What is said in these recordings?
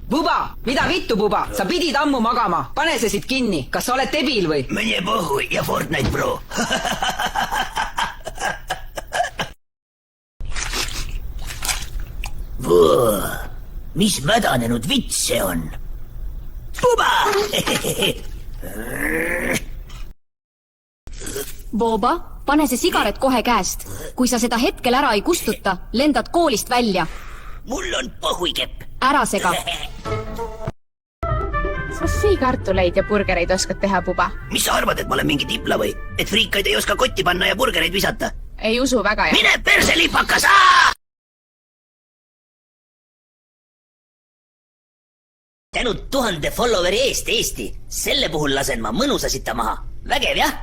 Buba, mida vittu, Buba? Sa pidid ammu magama. Pane see siit kinni. Kas sa oled debil või? Mene pohhu ja Fortnite Pro. Mis mädanenud vits see on? Buba! Boba, pane see sigaret kohe käest. Kui sa seda hetkel ära ei kustuta, lendad koolist välja. Mul on pohhuikepp. Ära sega. Sa siikartuleid ja burgereid oskad teha, Buba? Mis sa arvad, et ma olen mingi tipla või? Et friikaid ei oska kotti panna ja burgereid visata? Ei usu väga, jah. Mine perse lipakas! Tänud 1000 followeri eest, Eesti. Selle puhul lasen ma mõnusa sita maha. Vägev, jah?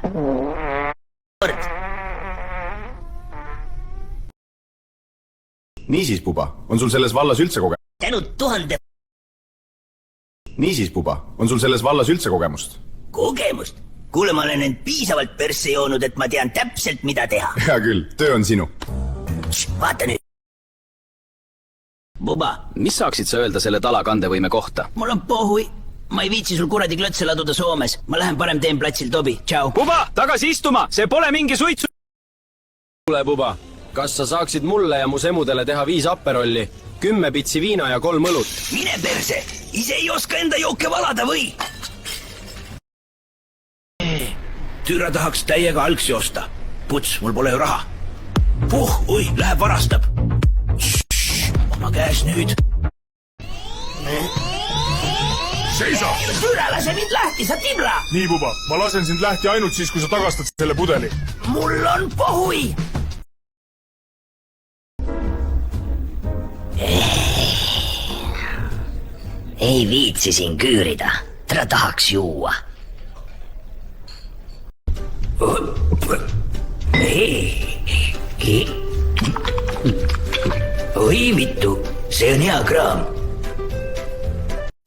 Niisiis, Buba, on sul selles vallas üldse kogemust? Tänud 1000... Niisiis, Buba, on sul selles vallas üldse kogemust? Kogemust? Kuule, ma olen end piisavalt persse joonud, et ma tean täpselt, mida teha. Hea küll, töö on sinu. Vaata nüüd. Buba. Mis saaksid sa öelda selle tala kandevõime kohta? Mul on pohhui. Ma ei viitsi sul kuradi klõtse laduda Soomes. Ma lähen parem teen platsil tobi. Tšau. Buba, tagasi istuma! See pole mingi suitsu... Kuule, Buba, kas sa saaksid mulle ja mu semudele teha 5 aperolli, 10 pitsi viina ja 3 õlut? Mine perse! Ise ei oska enda jooke valada või? Türa tahaks täiega algsi osta. Puts, mul pole ju raha. Oi, läheb varastab. Oma käes nüüd. Seisa! Türa, lase mind lähti, sa tibla! Nii, Buba, ma lasen sind lähti ainult siis, kui sa tagastad selle pudeli. Mul on pohui! Ei viitsi siin küürida. Täna tahaks juua. Oi vittu, see on hea kraam.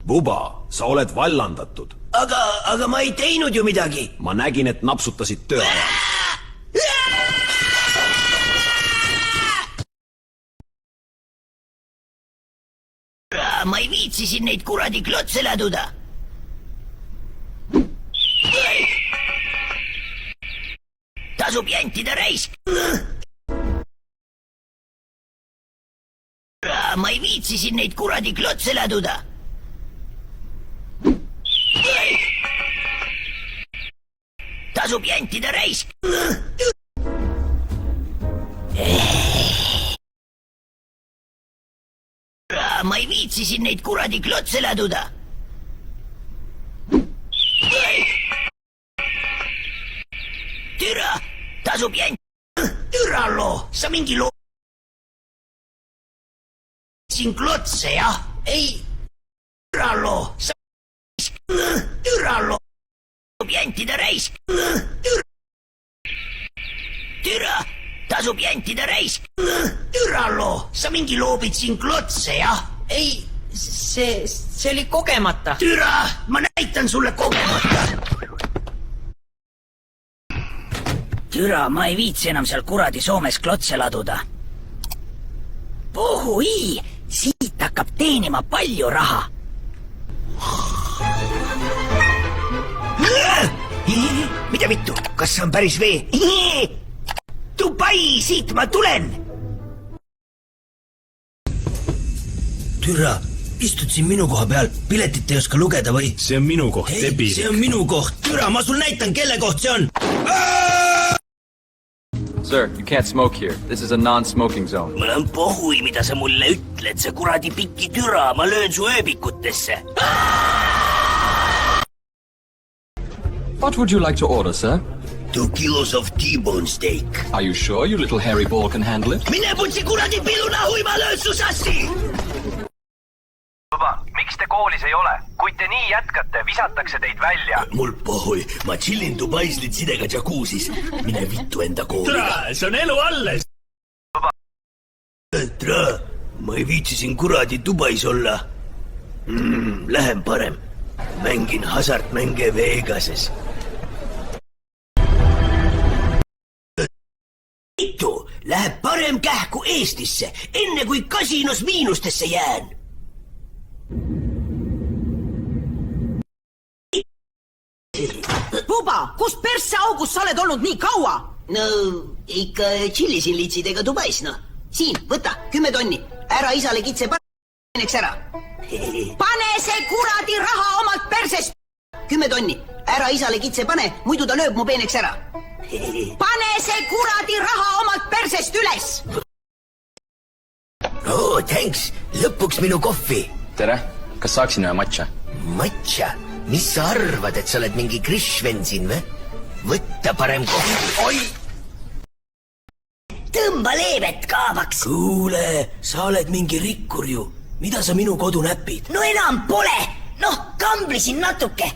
Buba, sa oled vallandatud. Aga ma ei teinud ju midagi. Ma nägin, et napsutasid töö ajal. Ma ei viitsi siin neid kuradi klotse läduda. Tasub jäntida raisk. Ma ei viitsi siin neid kuradi klotse läduda. Tasub jäntida raisk. Ma ei viitsi siin neid kuradi klotse läduda. Türa, tasub Türa loo, sa mingi loo. Siin klotse, jah? Ei. Türa loo, sa Türa loo. Tasub jäntida raisk. Türa, tasub jäntida raisk. Türa loo, sa mingi loobid siin klotse, jah? Ei, see oli kogemata. Türa, ma näitan sulle kogemata. Türa, ma ei viitsi enam seal kuradi Soomes klotse laduda. Puhui, siit hakkab teenima palju raha. Mida vittu, kas see on päris vee? Dubai, siit ma tulen! Türa, istud siin minu koha peal, piletit ei oska lugeda või? See on minu koht, debiil. See on minu koht, Türa, ma sul näitan, kelle koht see on! Sir, you can't smoke here. This is a non-smoking zone. Mul on pohui, mida sa mulle ütled, see kuradi pikki Türa, ma löön su ööbikutesse. What would you like to order, sir? 2 kilos of T-bone steak. Are you sure you little hairy ball can handle it? Mine putsi kuradi piluna hui, ma löön su sassi! Buba, miks te koolis ei ole? Kui te nii jätkate, visatakse teid välja. Mul pohhui, ma chillin Dubais litsidega jakuusis. Mine vittu enda kooli. Tra, see on elu alles! Tra, ma ei viitsi siin kuradi Dubais olla. Lähen parem. Mängin hasartmänge Vegases. Vittu, läheb parem kähku Eestisse, enne kui kasinos miinustesse jään. Puba, kus perseaugus sa oled olnud nii kaua? No ikka tšillisin litsidega Dubais, noh. Siin, võta, 10 tonni. Ära isale kitse paneks ära. Pane see kuradi raha omalt persest! 10 tonni. Ära isale kitse pane, muidu ta lööb mu peeneks ära. Pane see kuradi raha omalt persest üles! Oh, thanks. Lõpuks minu kohvi. tere, kas saaksin ühe matša? Matša, mis sa arvad, et sa oled mingi Krishven siin või? Võtta parem kohvi. Oi! Tõmba leebet kaabaks. Kuule, sa oled mingi rikkur ju. Mida sa minu kodu näpid? No enam pole. Noh, kamblisin natuke.